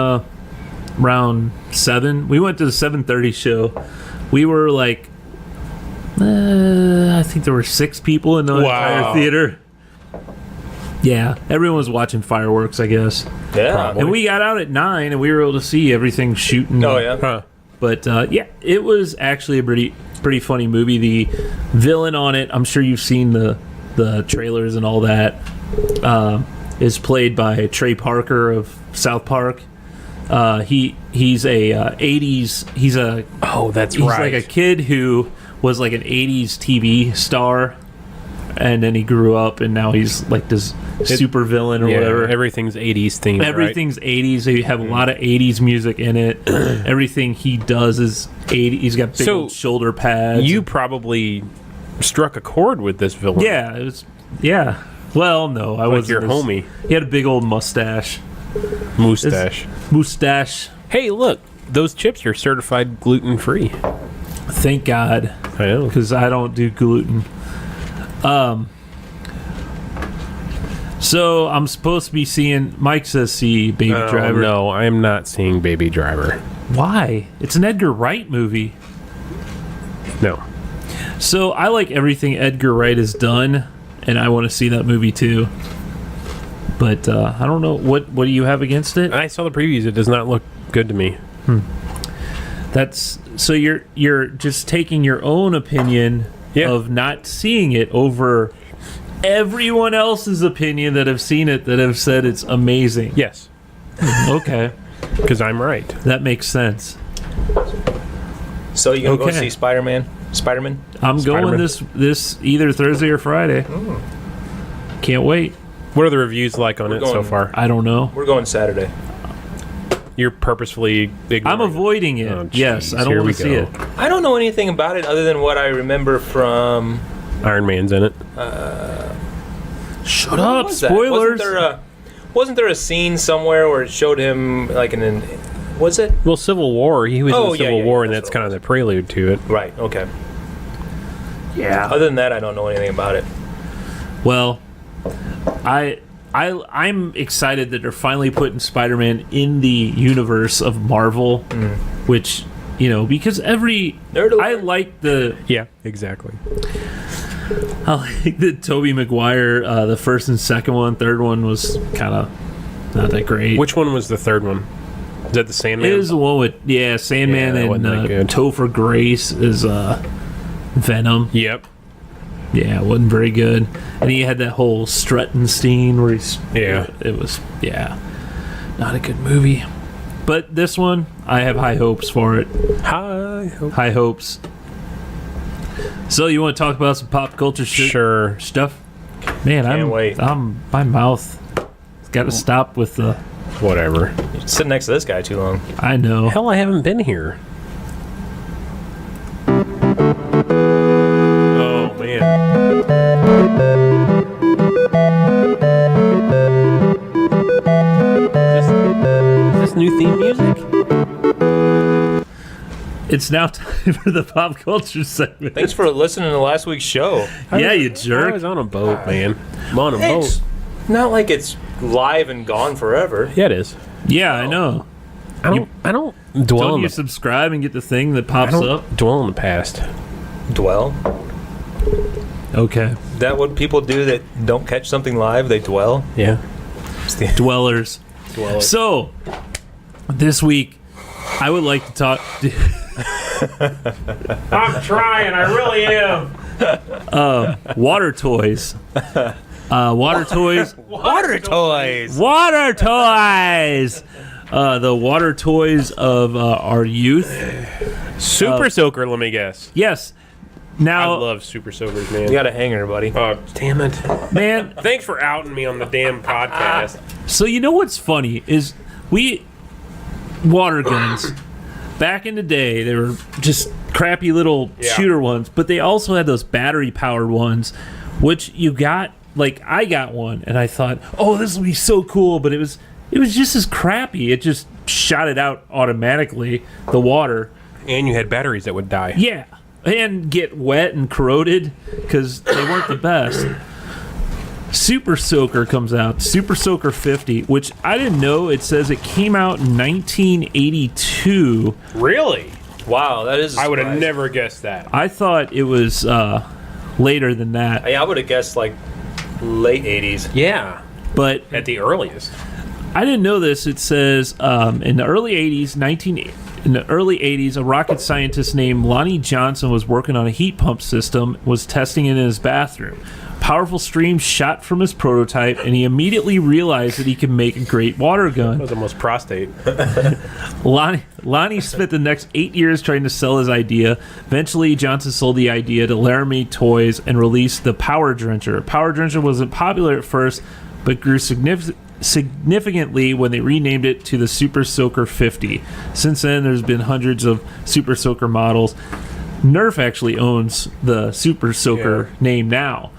around 7. We went to the 7:30 show. We were like, I think there were 6 people in the entire theater. Yeah, everyone was watching fireworks, I guess.
Yeah.
And we got out at 9, and we were able to see everything shooting.
Oh yeah.
Huh.
But yeah, it was actually a pretty funny movie. The villain on it, I'm sure you've seen the trailers and all that, is played by Trey Parker of South Park. He's a 80s. He's
That's
like
right.
a kid who was like an 80s TV star, and then he grew up, and now he's like this super villain or whatever.
Everything's 80s themed.
Everything's 80s. They have a lot of 80s music in it. Everything he does is 80s. He's got big old shoulder pads.
You probably struck a chord with this villain.
Yeah, it was. Yeah. Well, no, I wasn't.
your homie.
He had a big old mustache. Mustache.
Hey, look. Those chips are certified gluten-free.
Thank God,
I know.
because I don't do gluten. So I'm supposed to be seeing. Mike says see Baby Driver.
No, I am not seeing Baby Driver.
Why? It's an Edgar Wright movie.
No.
So I like everything Edgar Wright has done, and I want to see that movie too. But I don't know what do you have against it?
I saw the previews. It does not look good to me.
That's so you're just taking your own opinion of not seeing it over everyone else's opinion that have seen it that have said it's amazing.
Yes.
Okay,
Because I'm right.
that makes sense.
So you gonna go
Okay.
see Spider-Man?
I'm going this either Thursday or Friday. Can't wait.
What are the reviews like on it so
going-
far?
I don't know.
We're going Saturday.
You're purposefully ignoring
I'm avoiding it.
Oh,
yes,
jeez.
I don't
Here
want
we
to see
go.
it.
I don't know anything about it other than what I remember from.
Iron Man's in it.
Shut
What
up!
was that?
Spoilers.
Wasn't there a scene somewhere where it showed him like was it?
Well, Civil War. He was
Oh,
in
yeah,
Civil
yeah,
War,
yeah,
and
that's
that's
what
kind of the prelude to it.
Right. Okay.
Yeah.
Other than that, I don't know anything about it.
Well, I'm excited that they're finally putting Spider-Man in the universe of Marvel, which because
Nerd
I
alert.
like the
Yeah, exactly.
Tobey Maguire, the first and second one. Third one was kind of not that great.
Which one was the third one? Is that the Sandman?
It was the one with Sandman
Yeah, that wasn't that
and
good.
Topher Grace is Venom.
Yep.
Yeah, it wasn't very good. And he had that whole strutting scene where he's
Yeah.
it was not a good movie. But this one, I have high hopes for it.
Hi.
High hopes. So you want to talk about some pop culture
Sure.
stuff? Man,
Can't wait.
my mouth has got to stop with the.
Whatever.
You're sitting next to this guy too long.
I know.
Hell, I haven't been here. Oh, man. Is this new theme music?
It's now time for the pop culture segment.
Thanks for listening to last week's show.
Yeah, you
I
jerk.
was on a boat, man. I'm on a
It's
boat.
not like it's live and gone forever.
Yeah, it is.
Yeah, I know.
I don't dwell
Don't
on
you
the
subscribe and get the thing that pops
I don't
up?
dwell on the past.
Dwell.
Okay.
Is that what people do that don't catch something live? They dwell.
Yeah.
Dwellers. So, this week, I would like to talk.
I'm trying. I really am.
Water toys. Water toys.
Water toys.
Water toys. The water toys of our youth.
Super Soaker, let me guess.
Yes.
I
Now,
love Super Soakers, man.
You got a hanger, buddy.
Oh, damn it.
man,
Thanks for outing me on the damn podcast.
so you know what's funny is water guns. Back in the day, they were just crappy little shooter ones, but they also had those battery-powered ones, which you got, like, I got one, and I thought, oh, this will be so cool, but it was just as crappy. It just shot it out automatically, the water.
And you had batteries that would die.
Yeah, and get wet and corroded, because they weren't the best. Super Soaker comes out, Super Soaker 50, which I didn't know. It says it came out in 1982.
Really?
Wow, that is.
I would have
surprise.
never guessed that.
I thought it was later than that,
Yeah, I would have guessed like late 80s.
Yeah.
but
At the earliest.
I didn't know this. It says in the early 80s, a rocket scientist named Lonnie Johnson was working on a heat pump system, was testing it in his bathroom. Powerful streams shot from his prototype, and he immediately realized that he could make a great water gun.
That was almost prostate.
Lonnie spent the next 8 years trying to sell his idea. Eventually, Johnson sold the idea to Laramie Toys and released the Power Drencher. Power Drencher wasn't popular at first, but grew significantly when they renamed it to the Super Soaker 50. Since then, there's been hundreds of Super Soaker models. Nerf actually owns the Super Soaker name now.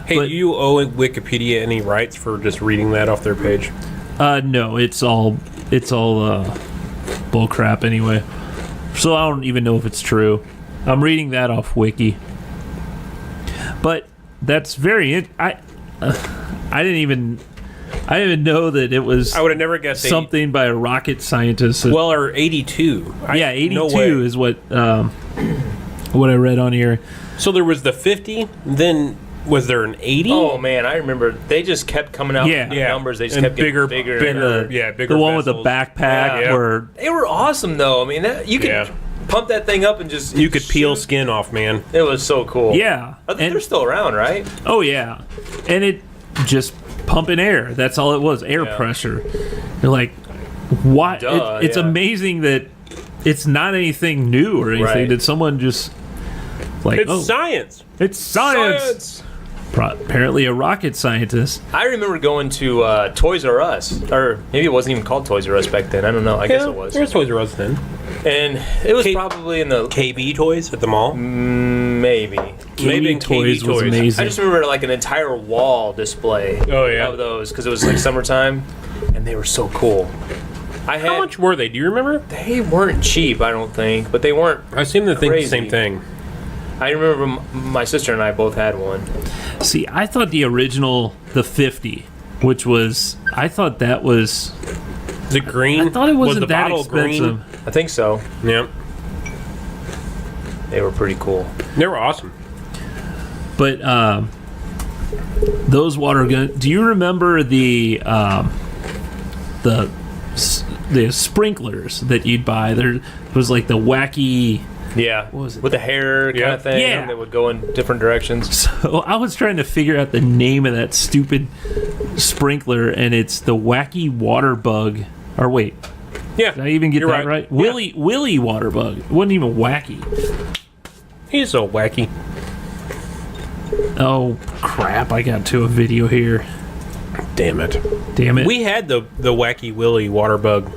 Hey,
But-
do you owe Wikipedia any rights for just reading that off their page?
No, it's all bull crap anyway. So I don't even know if it's true. I'm reading that off Wiki. But that's very I didn't even know that it was
I would have never guessed
something by a rocket scientist.
Well, or 82.
yeah, 82
no way.
is what I read on here.
So there was the 50, then was there an 80?
Oh man, I remember they just kept coming out
Yeah.
with new numbers. They just
And
kept getting
bigger,
bigger.
bigger. Yeah, bigger
The one with the
vessels.
backpack
Yeah.
where
They were awesome though. I mean, you could
Yeah.
pump that thing up and just
You could peel
shoot.
skin off, man.
It was so cool.
yeah.
I think
And-
they're still around, right?
Oh yeah, and it just pumping air. That's all it was, air
Yeah.
pressure. You're like, what?
Duh,
It's
yeah.
amazing that it's not anything new or anything.
Right.
That someone just like,
It's
oh,
science.
it's science. Apparently, a rocket scientist.
I remember going to Toys R Us, or maybe it wasn't even called Toys R Us back then. I don't know. I guess it was.
There was Toys R Us then.
And it was
K-
probably in the
KB Toys at the mall.
maybe.
Maybe in
Toys
KB
was
Toys.
amazing.
I just remember like an entire wall display.
Oh, yeah.
Of those because it was like summertime, and they were so cool. I had.
How much were they? Do you remember?
They weren't cheap, I don't think, but they weren't.
I seem to think
Crazy.
the same thing.
I remember my sister and I both had one.
See, I thought the original, the 50, which was, I thought that was,
Is it green?
I thought it wasn't
was the
that
bottle
expensive.
I think so.
Green? Yeah.
They were pretty cool.
They were awesome.
But those water guns. Do you remember the sprinklers that you'd buy? There was like the wacky.
Yeah.
What was it?
With the hair kind
Yeah.
of thing.
Yeah.
That would go in different directions.
So I was trying to figure out the name of that stupid sprinkler, and it's the wacky water bug. Or wait,
Yeah.
did I even get
You're
that right?
Yeah.
Willy water bug. It wasn't even wacky.
He's so wacky.
Oh crap! I got to a video here.
Damn it.
Damn it.
We had the Wacky Willy water bug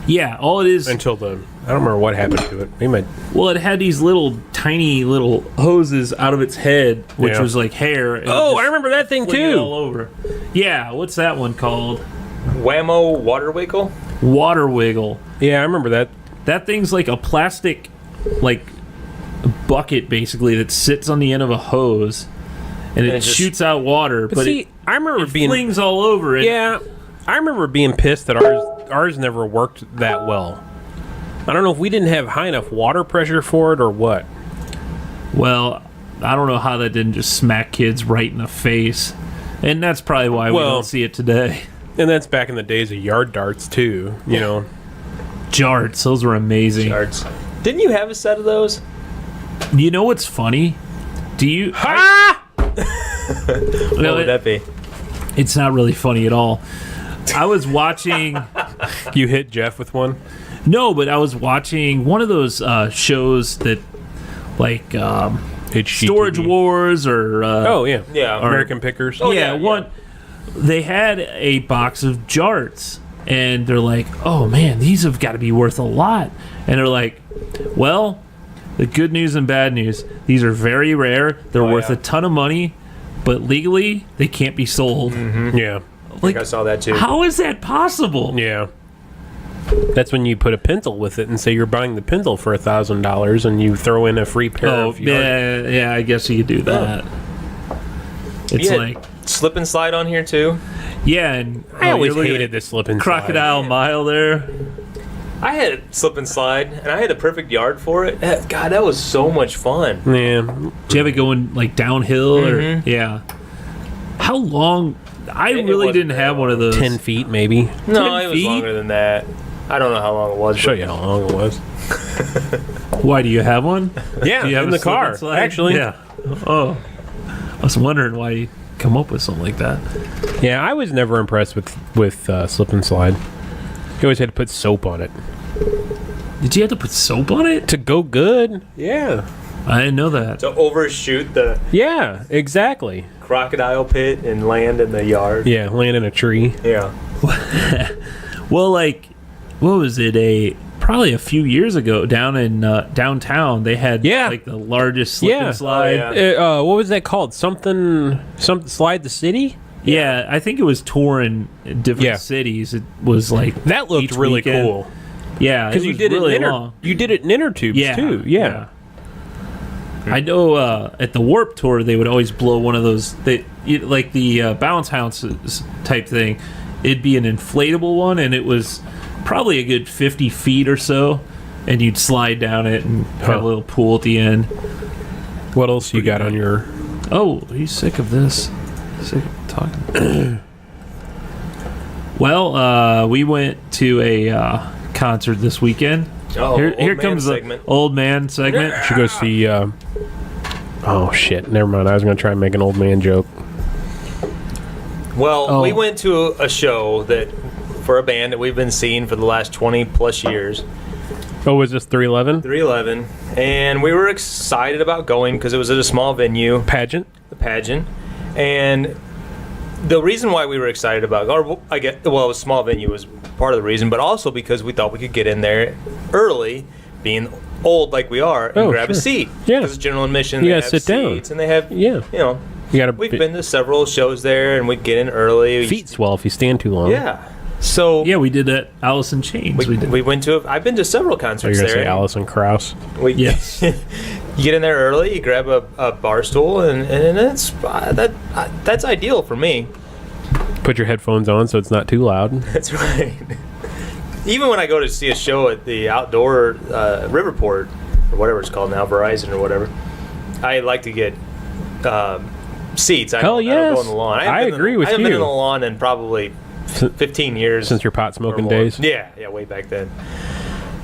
yeah, all it is.
until I don't remember what happened to it. Maybe
Well, it had these little tiny little hoses out of its head, which
Yeah.
was like hair. and it
Oh,
just
I remember that thing
fling it all
too.
over. Yeah, what's that one called?
Whammo Water Wiggle?
Water wiggle.
Yeah, I remember that.
That thing's like a plastic, like bucket basically that sits on the end of a hose, and it
it just-
shoots out water. But
See,
it,
I remember
it
being
flings all over it.
Yeah, I remember being pissed that ours never worked that well. I don't know if we didn't have high enough water pressure for it or what.
Well, I don't know how that didn't just smack kids right in the face, and that's probably why we
Well-
don't see it today.
And that's back in the days of yard darts too. You know.
Jarts, those were amazing.
Darts. Didn't you have a set of those?
You know what's funny? Do you?
What would that be?
It's not really funny at all. I was watching.
You hit Jeff with one?
No, but I was watching one of those shows that, like, Storage Wars or.
Oh, yeah.
Yeah.
American Pickers.
Oh,
yeah,
yeah,
one. They had a box of jarts, and they're like, "Oh man, these have got to be worth a lot." And they're like, "Well, the good news and bad news. These are very rare. They're worth a ton of money, but legally they can't be sold."
Yeah.
I think I saw that too.
How is that possible?
Yeah. That's when you put a pencil with it and say you're buying the pencil for $1,000 and you throw in a free pair
Oh,
of yard.
yeah, I guess you could do that. It's
You had
like,
slip and slide on here too.
yeah, and
I always
you're looking
hated
at
this slip and
Crocodile Mile there.
I had slip and slide, and I had a perfect yard for it. God, that was so much fun.
slide. Yeah.
Do you have it going like downhill or yeah? How long? I
It
really
wasn't
didn't
very
have one of those.
10 feet, maybe.
No,
10
it was
feet?
longer than that. I don't know how long it was.
I'll show you how long it was.
Why do you have one?
Yeah,
Do you have
in
a
the
slip and
car,
slide?
actually.
Yeah. Oh, I was wondering why you come up with something like that.
Yeah, I was never impressed with slip and slide. You always had to put soap on it.
Did you have to put soap on it?
To go good? Yeah.
I didn't know that.
To overshoot the
Yeah, exactly.
crocodile pit and land in the yard.
Yeah, land in a tree.
Yeah.
Well, like, what was it? Probably a few years ago, down in downtown, they had like the largest slip
Yeah.
and slide.
Oh, yeah.
What was that called? Something Slide the City?
Yeah, I think it was touring in different cities. It was like
That looked
each
really
weekend.
cool.
Yeah,
Because you did
really
it in
long.
you did it in inner tubes too. Yeah.
I know at the Warp Tour they would always blow one of those. Like the bounce houses type thing. It'd be an inflatable one, and it was probably a good 50 feet or so, and you'd slide down it and have a little pool at the end.
What else you got on your?
Oh, are you sick of this? Sick of talking? Well, we went to a concert this weekend.
Oh,
Here
old man
comes
segment.
the old man segment.
Should go see. Oh shit! Never mind. I was gonna try and make an old man joke.
Well, we went to a show that for a band that we've been seeing for the last 20 plus years,
Oh, was this 311
311, and we were excited about going because it was at a small venue,
pageant?
the pageant, and the reason why we were excited about, or I get, well, it was a small venue was part of the reason, but also because we thought we could get in there early, being old like we are, and grab a seat.
Yeah.
Because it's general admission.
You
they
gotta
have
sit down.
seats, and they have,
Yeah.
you know,
You gotta.
we've been to several shows there, and we'd get in early.
feet swell if you stand too long.
Yeah. So
Yeah, we did that. Alice in Chains.
we went to. I've been to several
Are you
concerts
gonna
there.
say Alison Krauss?
Yes.
You get in there early. You grab a bar stool, and that's ideal for me.
Put your headphones on so it's not too loud.
That's right. Even when I go to see a show at the outdoor Riverport or whatever it's called now, Verizon or whatever, I like to get seats. I don't go on the lawn.
I agree with
I haven't been
you.
on the lawn in probably 15 years
Since your pot
or
smoking
more.
days.
Yeah, way back then.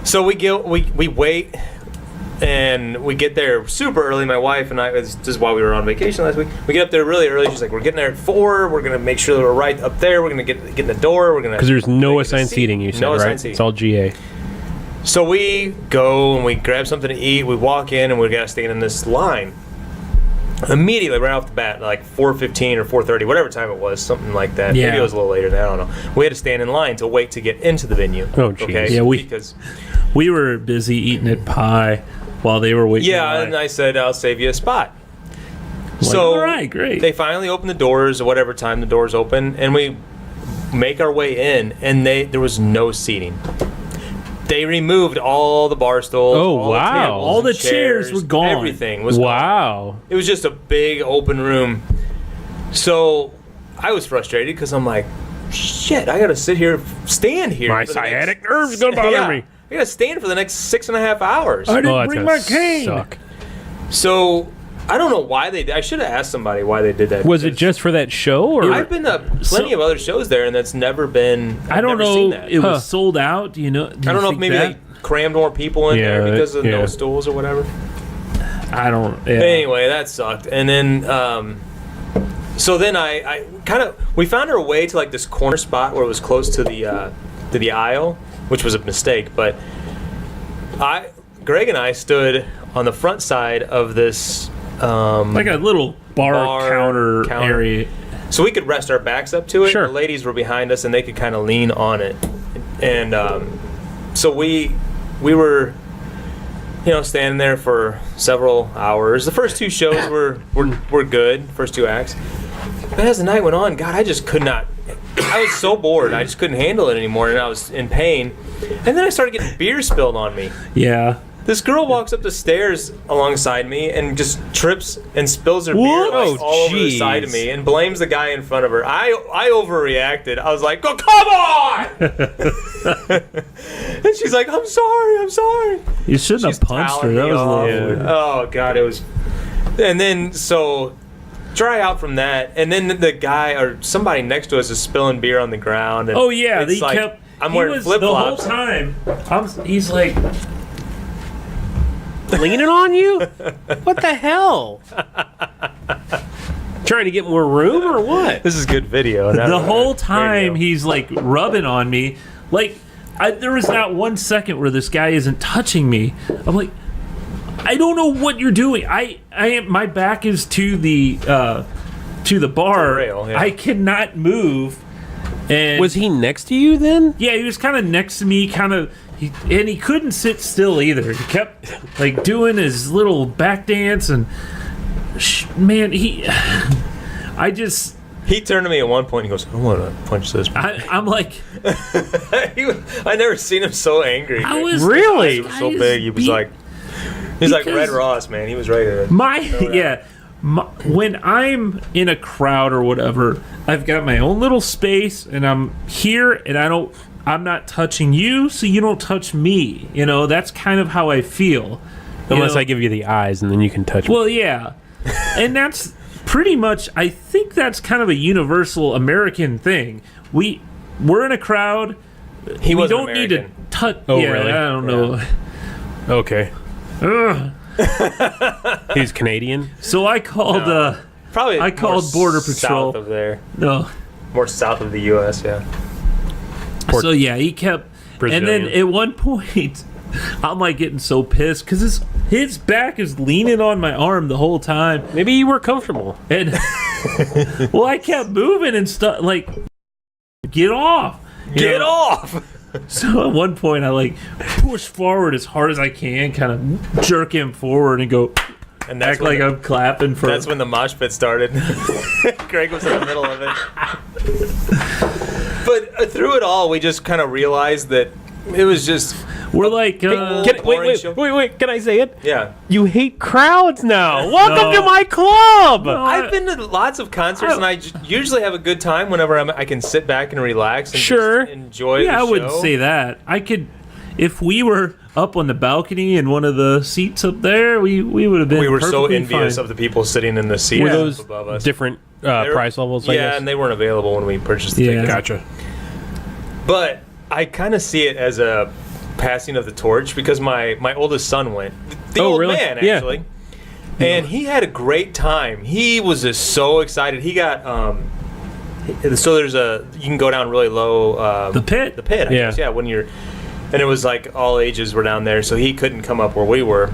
So we wait, and we get there super early. My wife and I, this is while we were on vacation last week. We get up there really early. She's like, "We're getting there at 4. We're gonna make sure that we're right up there. We're gonna get in the door. We're gonna."
Because there's no
get a
assigned
seat."
seating, you said,
No
right?
assigned seating.
It's all GA.
So we go and we grab something to eat. We walk in and we gotta stand in this line. Immediately, right off the bat, like 4:15 or 4:30, whatever time it was, something like that.
Yeah.
Maybe it was a little later than that, I don't know. We had to stand in line to wait to get into the venue.
Oh, jeez.
Okay?
Yeah,
because
We were busy eating at pie while they were waiting.
yeah,
in
and
line.
I said I'll save you a spot.
Like,
So
all right, great.
They finally open the doors, or whatever time the doors open, and we make our way in, and there was no seating. They removed all the bar stools.
Oh,
all
wow.
The tables
All
and
the chairs were gone.
Everything was gone.
Wow.
It was just a big open room. So I was frustrated because I'm like, shit, I gotta stand here.
My
for the
sciatic
next-
nerve's gonna bother
Yeah.
me.
I gotta stand for the next 6.5 hours.
I didn't
Oh, that's
bring
gonna
my cane.
suck.
So I don't know why they did. I should have asked somebody why they did that.
Was it
because
just for that show, or
I've been to plenty of other shows there, and that's never been.
I don't
never seen
know.
that.
It
Huh.
was sold out. Do you know?
I don't know if maybe they crammed more people in there
Yeah,
because of
yeah.
no stools or whatever.
I don't. Yeah.
Anyway, that sucked. And then, so then I we found our way to like this corner spot where it was close to the aisle, which was a mistake. But Greg and I stood on the front side of this,
like a little bar counter area.
So we could rest our backs up to it.
Sure.
The ladies were behind us, and they could kind of lean on it. And so we were, standing there for several hours. The first 2 shows were good, first 2 acts. But as the night went on, God, I just could not. I was so bored. I just couldn't handle it anymore, and I was in pain. And then I started getting beer spilled on me.
Yeah.
This girl walks up the stairs alongside me and just trips and spills her beer
Whoa,
all over the side of me and blames the guy in front of her. I overreacted. I was like, "Oh, come on!" And she's like, "I'm sorry."
You shouldn't have punched her. That was a little weird.
Oh God, it was. And then so dry out from that, and then the guy or somebody next to us is spilling beer on the ground. And
Oh yeah,
it's like, I'm wearing flip flops
the whole time. He's like.
Leaning on you? What the hell? Trying to get more room or what?
This is good video.
The whole time he's like rubbing on me. Like there was not 1 second where this guy isn't touching me. I'm like, I don't know what you're doing. I am. My back is to the bar.
The rail, yeah.
I cannot move. And
Was he next to you then?
yeah, he was kind of next to me, and he couldn't sit still either. He kept like doing his little back dance, and man, he
turned to me at one point and he goes, "I want to punch this."
I'm like,
I never seen him so angry.
I was
Really?
He was so big. He was like Red Ross, man. He was ready to.
When I'm in a crowd or whatever, I've got my own little space, and I'm here, and I'm not touching you, so you don't touch me. That's kind of how I feel.
Unless I give you the eyes and then you can touch me.
Well, yeah. And that's pretty much, I think that's kind of a universal American thing. We're in a crowd.
He was
don't need to touch.
Oh,
yeah,
really?
I don't know.
Okay.
Ugh.
He's Canadian?
So I called.
Probably.
I called Border Patrol.
South of there.
No.
More south of the U.S. Yeah.
So yeah, he kept.
Brazilian.
And then at one point, I'm like getting so pissed because his back is leaning on my arm the whole time.
Maybe you were comfortable.
And well, I kept moving and stuff. Like, get off!
Get off!
So at one point, I like push forward as hard as I can, kind of jerk him forward, and go.
And that's
act like I'm clapping for.
That's when the mosh pit started. Greg was in the middle of it. But through it all, we just kind of realized that it was just.
We're like.
Wait, can I say it?
Yeah.
You hate crowds now. Welcome to my club.
No,
I've been to lots of concerts, and I usually have a good time whenever I can sit back and relax and just enjoy the show.
I wouldn't say that. I could, if we were up on the balcony in one of the seats up there, we would have been.
We were so envious
fine.
of the people sitting in the seats
Were those
above us.
different price levels? I guess?
And they weren't available when we purchased the
Yeah.
tickets.
Gotcha.
But I kind of see it as a passing of the torch because my oldest son went. The old
really?
man,
Yeah.
actually. And he had a great time. He was just so excited. He got so you can go down really low.
The pit.
The pit, I guess. Yeah, when you're, and it was like all ages were down there, so he couldn't come up where we were.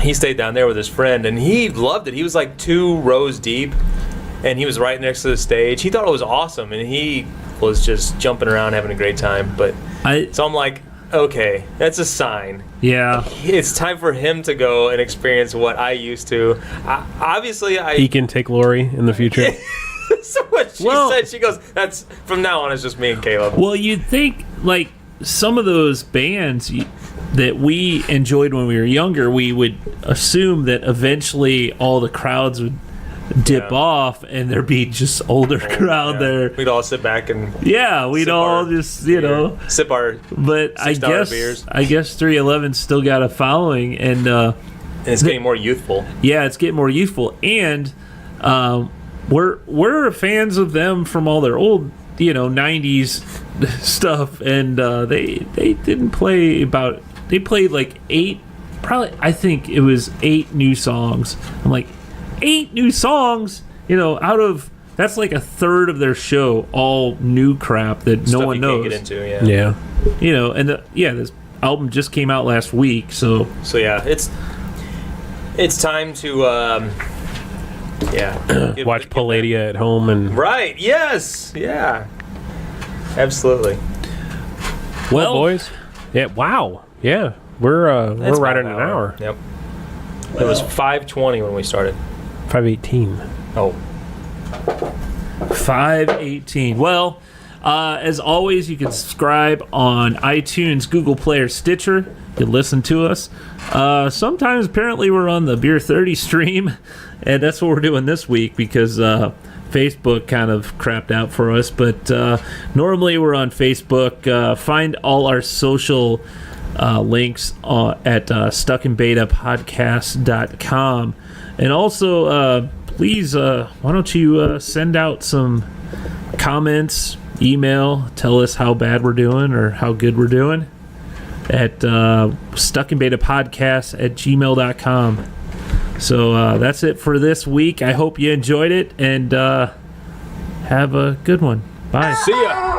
He stayed down there with his friend, and he loved it. He was like 2 rows deep, and he was right next to the stage. He thought it was awesome, and he was just jumping around, having a great time. But so I'm like, okay, that's a sign.
Yeah.
It's time for him to go and experience what I used to. Obviously,
He can take Lori in the future.
So what she said, she goes, that's from now on, it's just me and Caleb.
Well, you'd think like some of those bands that we enjoyed when we were younger, we would assume that eventually all the crowds would dip off and there'd be just older crowd there.
We'd all sit back and
we'd all just
sip our
but I guess
beers.
311 still got a following, and
it's getting more youthful.
Yeah, it's getting more youthful, and we're fans of them from all their old 90s stuff, and they didn't play they played like 8 probably, I think it was 8 new songs. I'm like, 8 new songs? You know, out of, that's like a third of their show, all new crap that
Stuff
no one
you
knows.
can't get into, yeah.
Yeah.
You know, and this album just came out last week, so
So yeah, it's time to
Watch Palladia at home and
Right. Yes. Yeah. Absolutely.
well, boys. Yeah. Wow. Yeah. We're
That's
right
about
at an hour.
Yep. It was 5:20 when we started.
5:18.
Oh.
518. Well, as always, you can subscribe on iTunes, Google Play, or Stitcher. You can listen to us. Sometimes, apparently, we're on the Beer 30 stream, and that's what we're doing this week because Facebook kind of crapped out for us. But normally, we're on Facebook. Find all our social links at stuckinbetapodcast.com. And also, please, why don't you send out some comments, email, tell us how bad we're doing or how good we're doing at stuckinbetapodcast@gmail.com. So that's it for this week. I hope you enjoyed it, and have a good one. Bye.
See ya.